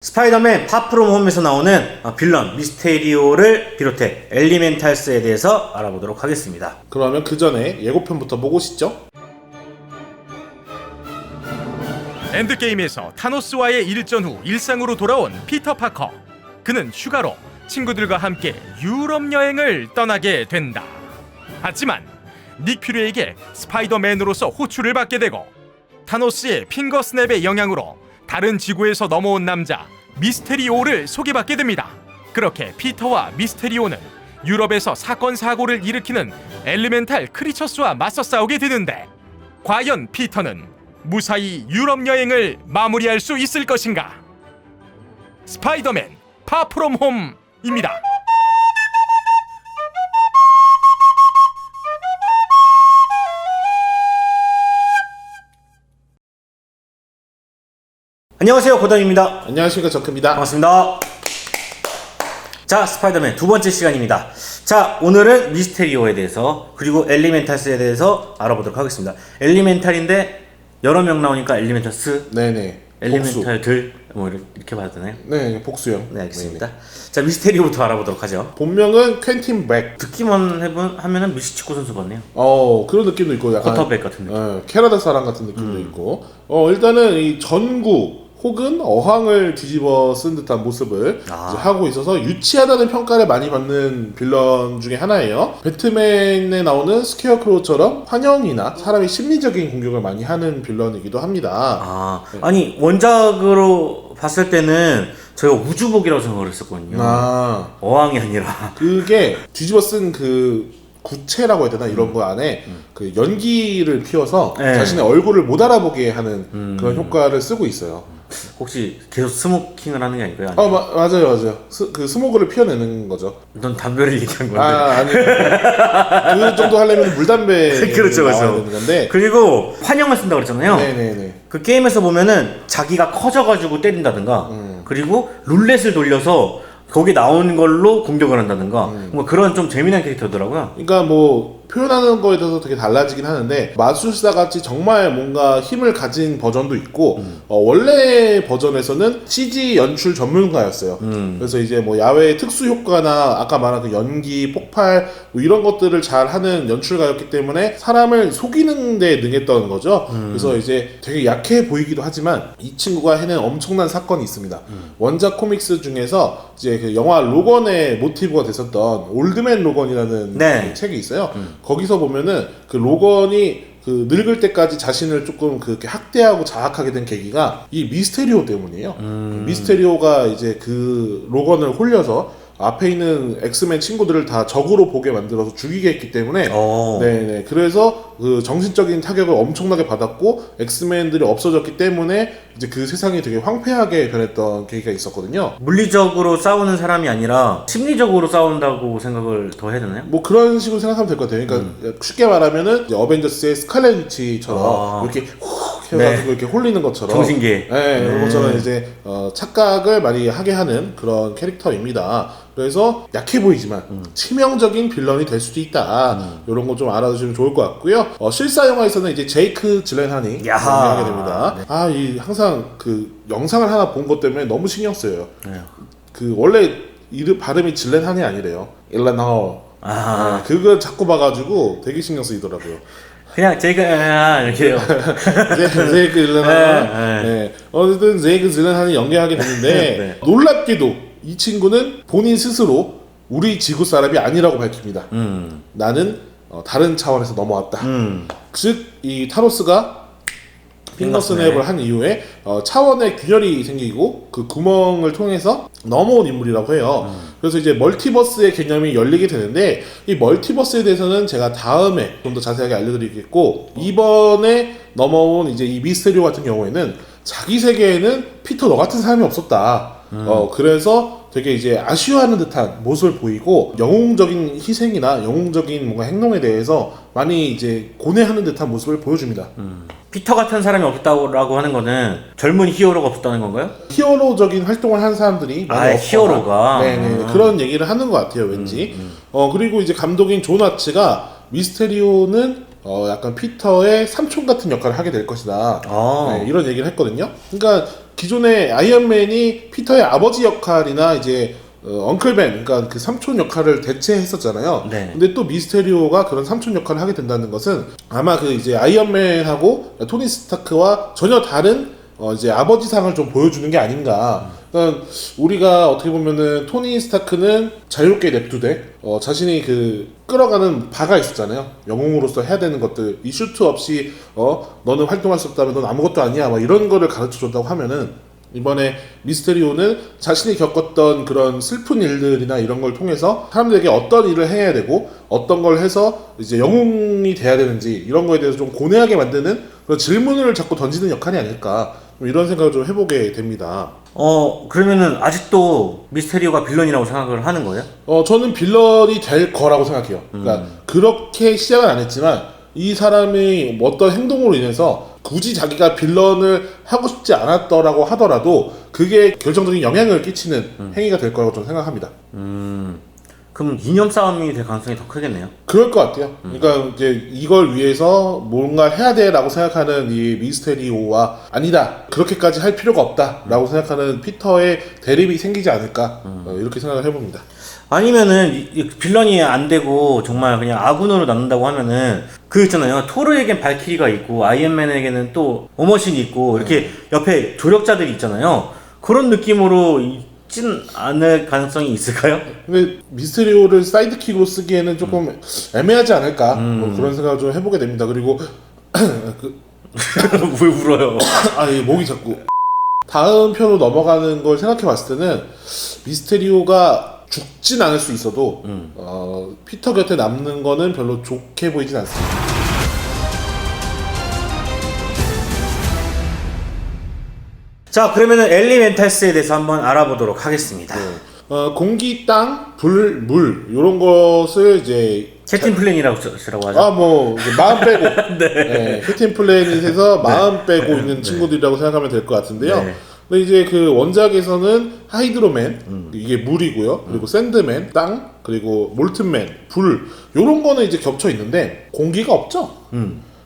스파이더맨 파프롬 홈에서 나오는 빌런 미스테리오를 비롯해 엘리멘탈스에 대해서 알아보도록 하겠습니다. 그러면 그 전에 예고편부터 보고 오시죠. 엔드게임에서 타노스와의 일전 후 일상으로 돌아온 피터 파커. 그는 휴가로 친구들과 함께 유럽 여행을 떠나게 된다. 하지만 닉 퓨리에게 스파이더맨으로서 호출을 받게 되고 타노스의 핑거 스냅의 영향으로 다른 지구에서 넘어온 남자 미스테리오를 소개받게 됩니다. 그렇게 피터와 미스테리오는 유럽에서 사건 사고를 일으키는 엘리멘탈 크리처스와 맞서 싸우게 되는데 과연 피터는 무사히 유럽 여행을 마무리할 수 있을 것인가? 스파이더맨 파프롬 홈입니다. 안녕하세요, 고담입니다. 안녕하십니까, 정크입니다. 반갑습니다. 자, 스파이더맨 두 번째 시간입니다. 자, 오늘은 미스테리오에 대해서 그리고 엘리멘탈스에 대해서 알아보도록 하겠습니다. 엘리멘탈인데 여러 명 나오니까 엘리멘탈스, 네네. 엘리멘탈들 뭐 이렇게 봐도 되나요? 네, 복수형. 네, 알겠습니다. 자, 미스테리오부터 알아보도록 하죠. 본명은 퀸틴 백. 듣기만 하면은 멕시코 선수 같네요. 그런 느낌도 있고 약간 쿼터백 같은 느낌. 캐나다 사람 같은 느낌도 있고. 일단은 이 전구 혹은 어항을 뒤집어 쓴 듯한 모습을 이제 하고 있어서 유치하다는 평가를 많이 받는 빌런 중에 하나예요. 배트맨에 나오는 스퀘어크로우처럼 환영이나 사람의 심리적인 공격을 많이 하는 빌런이기도 합니다. 아니 원작으로 봤을 때는 저희가 우주복이라고 생각을 했었거든요. 어항이 아니라. 그게 뒤집어 쓴 그 구체라고 해야 되나 이런 거 안에 그 연기를 피워서 자신의 얼굴을 못 알아보게 하는 그런 효과를 쓰고 있어요. 혹시 계속 스모킹을 하는 게 아닐까요? 맞아요. 그 스모그를 피워내는 거죠. 넌 담배를 얘기한 건데. 아니. 그 정도 하려면 물담배 그렇죠. 나와야 되는 건데. 그리고 환영을 쓴다고 그랬잖아요. 네네네. 그 게임에서 보면은 자기가 커져가지고 때린다든가 그리고 룰렛을 돌려서 거기 나온 걸로 공격을 한다든가 뭐 그런 좀 재미난 캐릭터더라고요. 그러니까 뭐 표현하는 거에 대해서 되게 달라지긴 하는데 마술사 같이 정말 뭔가 힘을 가진 버전도 있고 원래 버전에서는 CG 연출 전문가였어요. 그래서 이제 뭐 야외 특수 효과나 아까 말한 그 연기, 폭발 뭐 이런 것들을 잘 하는 연출가였기 때문에 사람을 속이는 데 능했던 거죠. 그래서 이제 되게 약해 보이기도 하지만 이 친구가 해낸 엄청난 사건이 있습니다. 원작 코믹스 중에서 이제 그 영화 로건의 모티브가 됐었던 올드맨 로건이라는 그 책이 있어요. 거기서 보면은 그 로건이 그 늙을 때까지 자신을 조금 그렇게 학대하고 자학하게 된 계기가 이 미스테리오 때문이에요. 미스테리오가 이제 그 로건을 홀려서 앞에 있는 엑스맨 친구들을 다 적으로 보게 만들어서 죽이게 했기 때문에 네네 그래서 그 정신적인 타격을 엄청나게 받았고 엑스맨들이 없어졌기 때문에 이제 그 세상이 되게 황폐하게 변했던 계기가 있었거든요. 물리적으로 싸우는 사람이 아니라 심리적으로 싸운다고 생각을 더 해야 되나요? 뭐 그런 식으로 생각하면 될 것 같아요. 그러니까 쉽게 말하면은 이제 어벤져스의 스칼렛 위치처럼 이렇게 훅 해가지고 이렇게 홀리는 것처럼 정신계. 이런 것처럼 이제 착각을 많이 하게 하는 그런 캐릭터입니다. 그래서 약해 보이지만 치명적인 빌런이 될 수도 있다. 이런 거 좀 알아두시면 좋을 것 같고요. 실사 영화에서는 이제 제이크 질렌한이 연기하게 됩니다. 이 항상 그 영상을 하나 본 것 때문에 너무 신경 쓰여요. 그 원래 이름 발음이 질렌한이 아니래요. 일란하워. 그걸 자꾸 봐가지고 되게 신경 쓰이더라고요. 그냥 제이크 이렇게요. 제이크 질렌한. 어쨌든 제이크 질렌한이 연기하게 됐는데 놀랍게도 이 친구는 본인 스스로 우리 지구 사람이 아니라고 밝힙니다. 나는 다른 차원에서 넘어왔다. 즉 이 타노스가 핑거 스냅을 한 이후에 차원의 균열이 생기고 그 구멍을 통해서 넘어온 인물이라고 해요. 그래서 이제 멀티버스의 개념이 열리게 되는데 이 멀티버스에 대해서는 제가 다음에 좀 더 자세하게 알려드리겠고 이번에 넘어온 이제 이 미스테리오 같은 경우에는 자기 세계에는 피터 너 같은 사람이 없었다. 그래서 되게 이제 아쉬워하는 듯한 모습을 보이고 영웅적인 희생이나 영웅적인 뭔가 행동에 대해서 많이 이제 고뇌하는 듯한 모습을 보여줍니다. 피터 같은 사람이 없다고 하는 거는 젊은 히어로가 없다는 건가요? 히어로적인 활동을 한 사람들이 많이 없거나 히어로가 그런 얘기를 하는 것 같아요, 왠지. 그리고 이제 감독인 존 와츠가 미스테리오는 약간 피터의 삼촌 같은 역할을 하게 될 것이다. 이런 얘기를 했거든요. 그러니까 기존의 아이언맨이 피터의 아버지 역할이나 이제 엉클벤, 그러니까 그 삼촌 역할을 대체했었잖아요. 네. 근데 또 미스테리오가 그런 삼촌 역할을 하게 된다는 것은 아마 그 이제 아이언맨하고 토니 스타크와 전혀 다른 이제 아버지상을 좀 보여주는 게 아닌가. 그러니까 우리가 어떻게 보면은 토니 스타크는 자유롭게 냅두되 자신이 그 끌어가는 바가 있었잖아요. 영웅으로서 해야 되는 것들 이 슈트 없이 너는 활동할 수 없다면 넌 아무것도 아니야 막 이런 거를 가르쳐 줬다고 하면은 이번에 미스테리오는 자신이 겪었던 그런 슬픈 일들이나 이런 걸 통해서 사람들에게 어떤 일을 해야 되고 어떤 걸 해서 이제 영웅이 돼야 되는지 이런 거에 대해서 좀 고뇌하게 만드는 그런 질문을 자꾸 던지는 역할이 아닐까 이런 생각을 좀 해보게 됩니다. 그러면은 아직도 미스테리오가 빌런이라고 생각을 하는 거예요? 저는 빌런이 될 거라고 생각해요. 그러니까 그렇게 시작은 안 했지만 이 사람이 어떤 행동으로 인해서 굳이 자기가 빌런을 하고 싶지 않았더라고 하더라도 그게 결정적인 영향을 끼치는 행위가 될 거라고 저는 생각합니다. 그럼 이념 싸움이 될 가능성이 더 크겠네요. 그럴 것 같아요. 그러니까 이제 이걸 위해서 뭔가 해야 돼라고 생각하는 이 미스테리오와 아니다 그렇게까지 할 필요가 없다라고 생각하는 피터의 대립이 생기지 않을까 이렇게 생각을 해봅니다. 아니면은 이 빌런이 안 되고 정말 그냥 아군으로 남는다고 하면은 그 있잖아요. 토르에겐 발키리가 있고 아이언맨에게는 또 워머신이 있고 이렇게 옆에 조력자들이 있잖아요. 그런 느낌으로 있진 않을 가능성이 있을까요? 근데 미스테리오를 사이드킥으로 쓰기에는 조금 애매하지 않을까 뭐 그런 생각을 좀 해보게 됩니다. 그리고 왜 울어요? 이 목이 자꾸 다음 편으로 넘어가는 걸 생각해 봤을 때는 미스테리오가 죽진 않을 수 있어도 피터 곁에 남는 거는 별로 좋게 보이진 않습니다. 자, 그러면은 엘리멘탈스에 대해서 한번 알아보도록 하겠습니다. 공기, 땅, 불, 물 이런 것을 이제 캡틴 플랜이라고 쓰라고 하죠. 뭐 이제 마음 빼고 네, 캡틴 플래닛에서 마음 빼고 있는 친구들이라고 생각하면 될 것 같은데요. 네. 근데 이제 그 원작에서는 하이드로맨 이게 물이고요. 그리고 샌드맨 땅 그리고 몰튼맨 불 요런 거는 이제 겹쳐 있는데 공기가 없죠.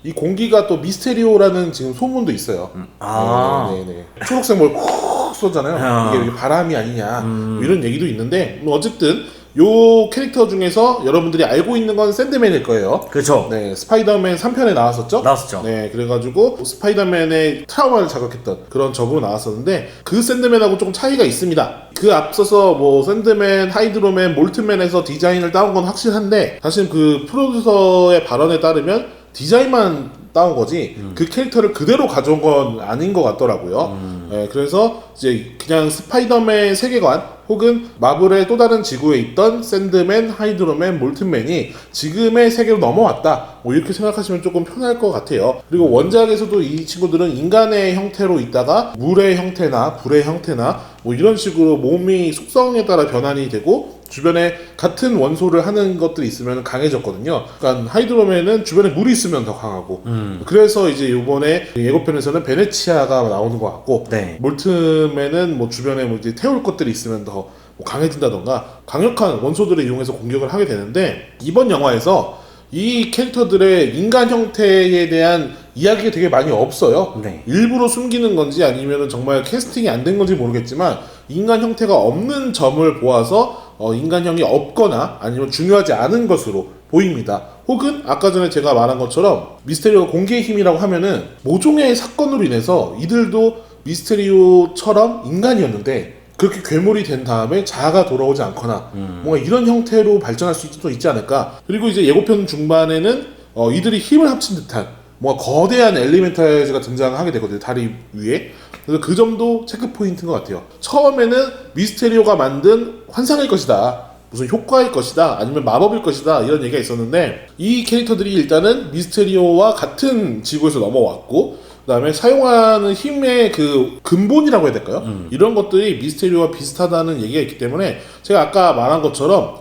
이 공기가 또 미스테리오라는 지금 소문도 있어요. 네네. 초록색 뭘 콕 쏘잖아요. 이게 바람이 아니냐 뭐 이런 얘기도 있는데 뭐 어쨌든 요 캐릭터 중에서 여러분들이 알고 있는 건 샌드맨일 거예요. 그렇죠. 네, 스파이더맨 3편에 나왔었죠? 나왔었죠. 네, 그래가지고 스파이더맨의 트라우마를 자극했던 그런 적으로 나왔었는데 그 샌드맨하고 조금 차이가 있습니다. 그 앞서서 뭐 샌드맨, 하이드로맨, 몰튼맨에서 디자인을 따온 건 확실한데 사실 그 프로듀서의 발언에 따르면 디자인만 따온 거지 그 캐릭터를 그대로 가져온 건 아닌 것 같더라고요. 네, 그래서 이제 그냥 스파이더맨 세계관 혹은 마블의 또 다른 지구에 있던 샌드맨, 하이드로맨, 몰튼맨이 지금의 세계로 넘어왔다 뭐 이렇게 생각하시면 조금 편할 것 같아요. 그리고 원작에서도 이 친구들은 인간의 형태로 있다가 물의 형태나 불의 형태나 뭐 이런 식으로 몸이 속성에 따라 변환이 되고 주변에 같은 원소를 하는 것들이 있으면 강해졌거든요. 그러니까 하이드로맨은 주변에 물이 있으면 더 강하고 그래서 이제 이번에 예고편에서는 베네치아가 나오는 것 같고 네. 몰트맨은 뭐 주변에 뭐 이제 태울 것들이 있으면 더 뭐 강해진다던가 강력한 원소들을 이용해서 공격을 하게 되는데 이번 영화에서 이 캐릭터들의 인간 형태에 대한 이야기가 되게 많이 없어요. 네. 일부러 숨기는 건지 아니면 정말 캐스팅이 안 된 건지 모르겠지만 인간 형태가 없는 점을 보아서 인간형이 없거나 아니면 중요하지 않은 것으로 보입니다. 혹은 아까 전에 제가 말한 것처럼 미스테리오가 공개의 힘이라고 하면은 모종의 사건으로 인해서 이들도 미스테리오처럼 인간이었는데 그렇게 괴물이 된 다음에 자아가 돌아오지 않거나 뭔가 이런 형태로 발전할 수도 있지 않을까. 그리고 이제 예고편 중반에는 이들이 힘을 합친 듯한 뭔가 거대한 엘리멘탈즈가 등장하게 되거든요. 다리 위에. 그래서 그 점도 체크 포인트인 것 같아요. 처음에는 미스테리오가 만든 환상일 것이다. 무슨 효과일 것이다. 아니면 마법일 것이다. 이런 얘기가 있었는데 이 캐릭터들이 일단은 미스테리오와 같은 지구에서 넘어왔고 그 다음에 사용하는 힘의 그 근본이라고 해야 될까요? 이런 것들이 미스테리오와 비슷하다는 얘기가 있기 때문에 제가 아까 말한 것처럼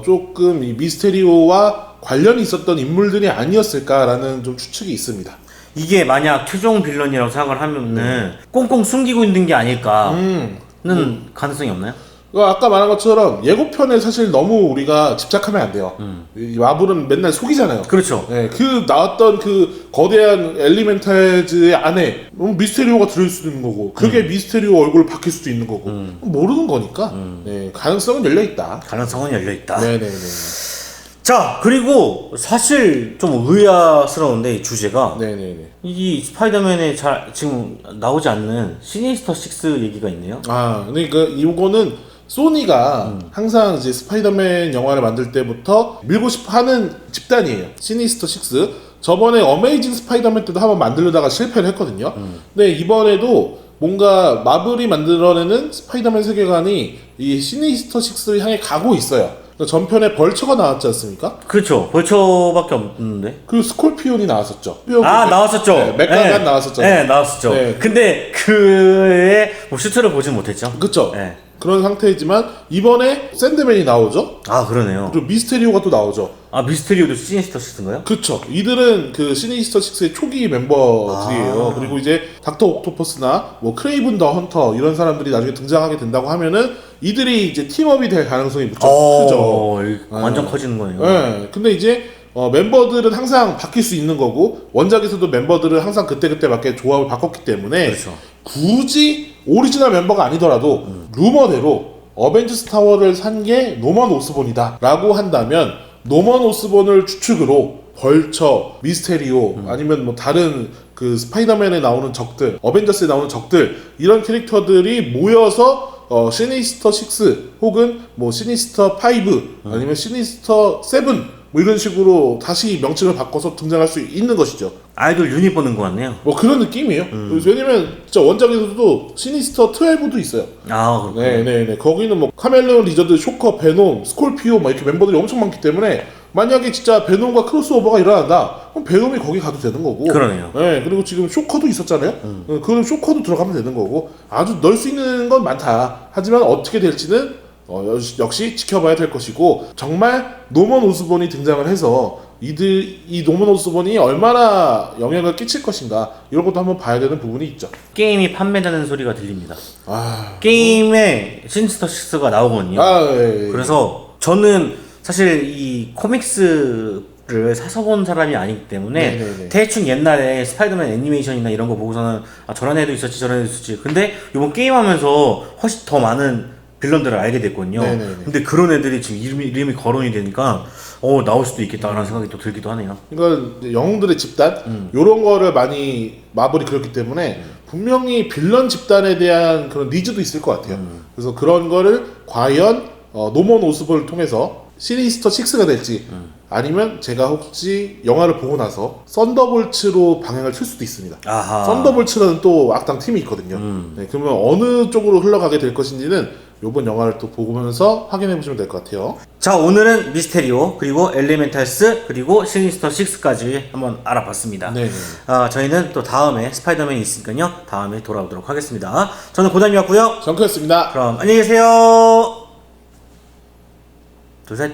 조금 이 미스테리오와 관련이 있었던 인물들이 아니었을까라는 좀 추측이 있습니다. 이게 만약 최종 빌런이라고 생각을 하면은 꽁꽁 숨기고 있는 게 아닐까는 가능성이 없나요? 아까 말한 것처럼 예고편에 사실 너무 우리가 집착하면 안 돼요. 이 마블은 맨날 속이잖아요. 그렇죠. 네, 그 나왔던 그 거대한 엘리멘탈즈의 안에 미스테리오가 들을 수도 있는 거고, 그게 미스테리오 얼굴을 바뀔 수도 있는 거고, 모르는 거니까 네, 가능성은 열려 있다. 가능성은 열려 있다. 네네네. 자, 그리고 사실 좀 의아스러운데 이 주제가 네네네. 이 스파이더맨에 잘 지금 나오지 않는 시니스터 6 얘기가 있네요. 그러니까 이거는 소니가 항상 이제 스파이더맨 영화를 만들 때부터 밀고 싶어 하는 집단이에요. 시니스터 6. 저번에 어메이징 스파이더맨 때도 한번 만들려다가 실패를 했거든요. 근데 이번에도 뭔가 마블이 만들어내는 스파이더맨 세계관이 이 시니스터 6를 향해 가고 있어요. 전편에 벌처가 나왔지 않습니까? 그렇죠. 벌처밖에 없는데. 그리고 스콜피온이 나왔었죠. 나왔었죠. 네, 맥가간 나왔었잖아요. 네, 나왔었죠. 네. 근데 그의 뭐 슈트를 보진 못했죠. 그쵸. 네. 그런 상태이지만 이번에 샌드맨이 나오죠. 그러네요. 그리고 미스테리오가 또 나오죠. 미스테리오도 시니스터 6인가요? 그쵸. 이들은 그 시니스터 6의 초기 멤버들이에요. 그리고 이제 닥터 옥토퍼스나 뭐 크레이븐 더 헌터 이런 사람들이 나중에 등장하게 된다고 하면은 이들이 이제 팀업이 될 가능성이 무척 크죠. 완전 커지는 거네요. 네. 근데 이제 멤버들은 항상 바뀔 수 있는 거고, 원작에서도 멤버들은 항상 그때그때 맞게 조합을 바꿨기 때문에 그렇죠. 굳이 오리지널 멤버가 아니더라도 루머대로 어벤져스 타워를 산 게 노먼 오스본이다 라고 한다면, 노먼 오스본을 추측으로 벌처, 미스테리오 아니면 뭐 다른 그 스파이더맨에 나오는 적들, 어벤져스에 나오는 적들, 이런 캐릭터들이 모여서 시니스터 6 혹은 뭐 시니스터 5 아니면 시니스터 7 뭐 이런 식으로 다시 명칭을 바꿔서 등장할 수 있는 것이죠. 아이돌 유닛 보는 것 같네요. 뭐 그런 느낌이에요. 왜냐면 진짜 원작에서도 시니스터 12도 있어요. 그렇군요. 네네네. 거기는 뭐 카멜레온, 리저드, 쇼커, 베놈, 스콜피오 막 이렇게 멤버들이 엄청 많기 때문에 만약에 진짜 베놈과 크로스오버가 일어난다, 그럼 베놈이 거기 가도 되는 거고. 그러네요. 네. 그리고 지금 쇼커도 있었잖아요. 그럼 쇼커도 들어가면 되는 거고. 아주 넣을 수 있는 건 많다. 하지만 어떻게 될지는 역시 지켜봐야 될 것이고, 정말 노먼 오스본이 등장을 해서 이 노먼 오스본이 얼마나 영향을 끼칠 것인가, 이런 것도 한번 봐야 되는 부분이 있죠. 게임이 판매되는 소리가 들립니다. 게임에 시니스터 6가 나오거든요. 예. 그래서 저는 사실 이 코믹스를 사서 본 사람이 아니기 때문에 네네네. 대충 옛날에 스파이더맨 애니메이션이나 이런 거 보고서는 저런 애도 있었지 저런 애도 있었지, 근데 이번 게임하면서 훨씬 더 많은 빌런들을 알게 됐거든요. 네네네. 근데 그런 애들이 지금 이름이 거론이 되니까 나올 수도 있겠다라는 생각이 또 들기도 하네요. 그러니까 이제 영웅들의 집단, 요런 거를 많이 마블이 그렸기 때문에 분명히 빌런 집단에 대한 그런 니즈도 있을 것 같아요. 그래서 그런 거를 과연 노먼 오스본을 통해서 시니스터 6가 될지, 아니면 제가 혹시 영화를 보고 나서 썬더볼츠로 방향을 틀 수도 있습니다. 썬더볼츠라는 또 악당 팀이 있거든요. 네, 그러면 어느 쪽으로 흘러가게 될 것인지는 요번 영화를 또 보면서 확인해 보시면 될 것 같아요. 자, 오늘은 미스테리오, 그리고 엘리멘탈스, 그리고 시니스터 6까지 한번 알아봤습니다. 네네. 저희는 또 다음에 스파이더맨이 있으니까요, 다음에 돌아오도록 하겠습니다. 저는 고담이었고요. 정크였습니다. 그럼 안녕히 계세요. 둘, 셋.